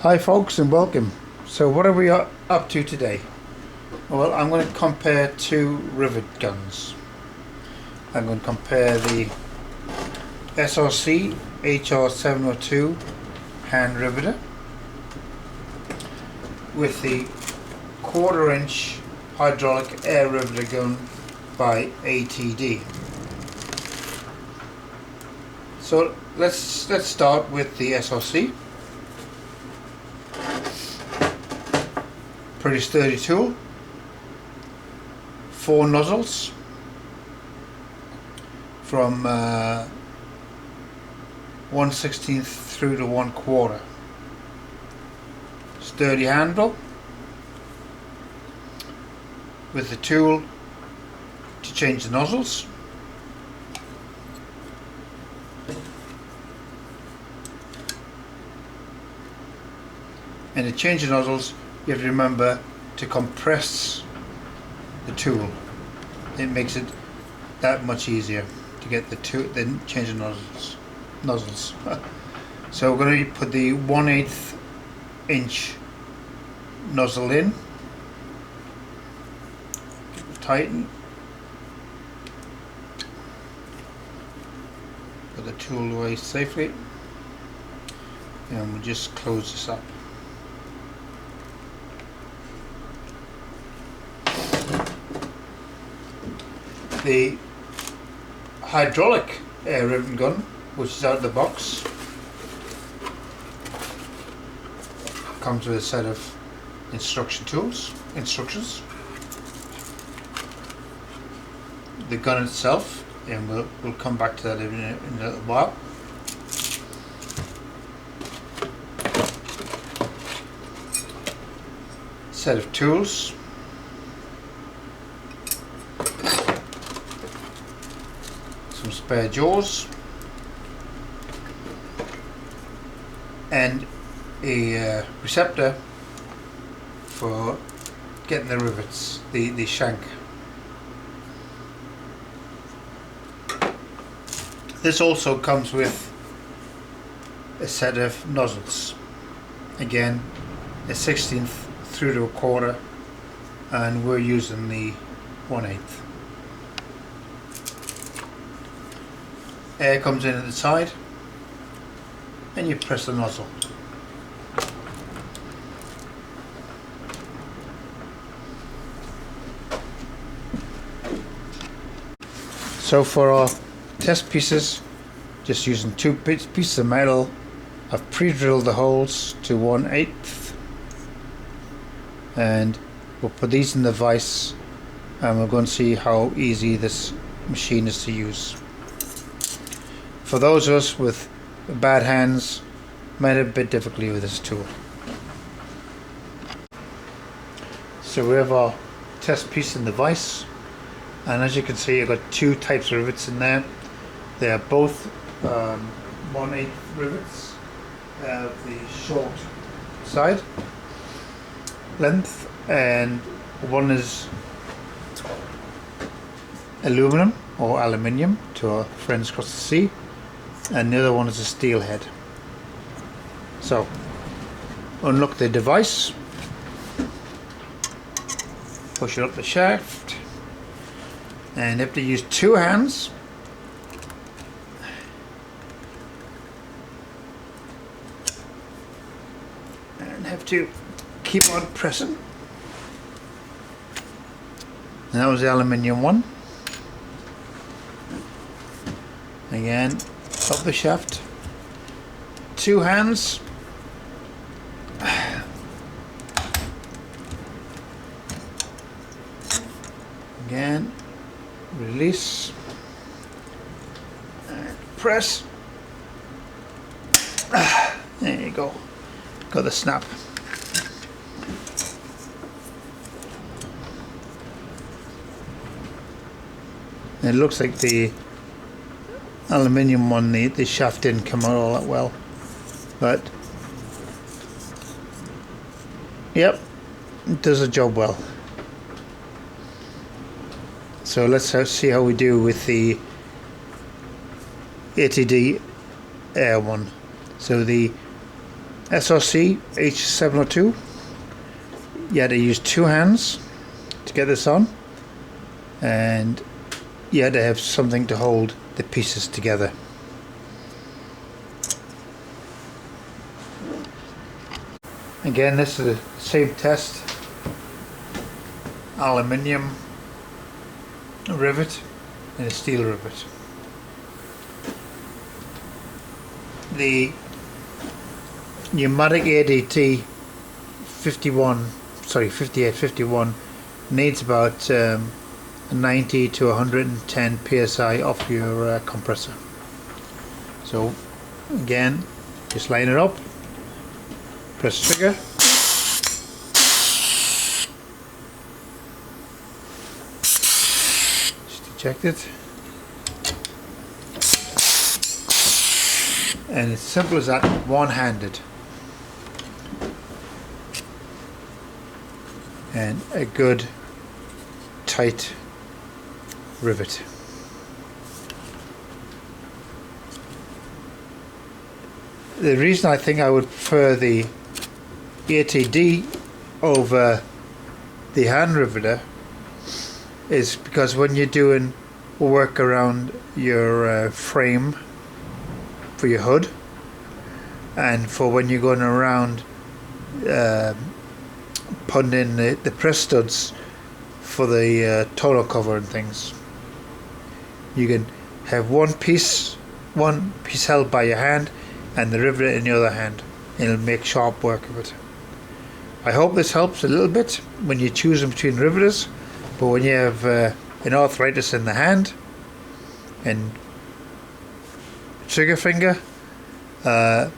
Hi folks and welcome. So what are we up to today? Well, I'm going to compare two rivet guns. I'm going to compare the SRC HR702 hand riveter with the 1/4 inch hydraulic air riveter gun by ATD. So let's start with the SRC. Pretty sturdy tool. 4 nozzles from 1/16 through to 1/4. Sturdy handle with the tool to change the nozzles. And to change the nozzles, you have to remember to compress the tool. It makes it that much easier to get the then change the nozzles. So we're going to put the 1/8 inch nozzle in, tighten, put the tool away safely, and we'll just close this up. The hydraulic air rivet gun, which is out of the box, comes with a set of instructions. The gun itself, and we'll come back to that in a little while. Set of tools. Some spare jaws and a receptor for getting the rivets, the shank. This also comes with a set of nozzles, again a 1/16 through to 1/4, and we're using the 1/8. Air comes in at the side and you press the nozzle. So for our test pieces, just using 2 pieces of metal, I've pre-drilled the holes to 1/8, and we'll put these in the vise, and we're going to see how easy this machine is to use. For those of us with bad hands, might have a bit difficulty with this tool. So we have our test piece in the vise, and as you can see, I've got 2 types of rivets in there. They are both 1/8 rivets. They have the short side length, and one is aluminum or aluminium to our friends across the sea, and the other one is a steel head. So unlock the device, push it up the shaft, and you have to use 2 hands. And have to keep on pressing. And that was the aluminium one. Again, up the shaft, 2 hands. Again, release and press. There you go, got the snap. It looks like the aluminium one, the shaft didn't come out all that well, but yep, it does the job well. So let's see how we do with the ATD air one. So the SRC H702. You had to use two hands to get this on, and you had to have something to hold the pieces together. Again, this is the same test. Aluminium rivet and a steel rivet. The pneumatic ATD 5851 needs about 90 to 110 psi off your compressor. So again, just line it up, press trigger, just eject it, and it's simple as that, one-handed. And a good tight rivet. The reason I think I would prefer the ATD over the hand riveter is because when you're doing work around your frame for your hood, and for when you're going around putting in the press studs for the tonneau cover and things, you can have one piece held by your hand and the rivet in the other hand, and it'll make sharp work of it. I hope this helps a little bit when you're choosing between riveters, but when you have an arthritis in the hand and trigger finger, I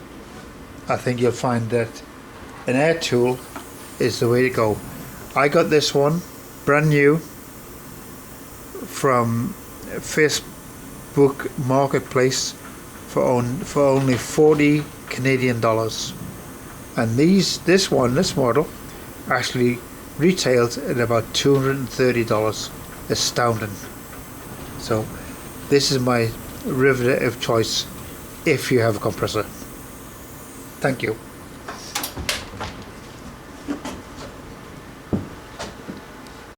think you'll find that an air tool is the way to go. I got this one brand new from Facebook Marketplace for only 40 Canadian dollars, and this model actually retails at about $230. Astounding. So this is my riveter of choice if you have a compressor. Thank you.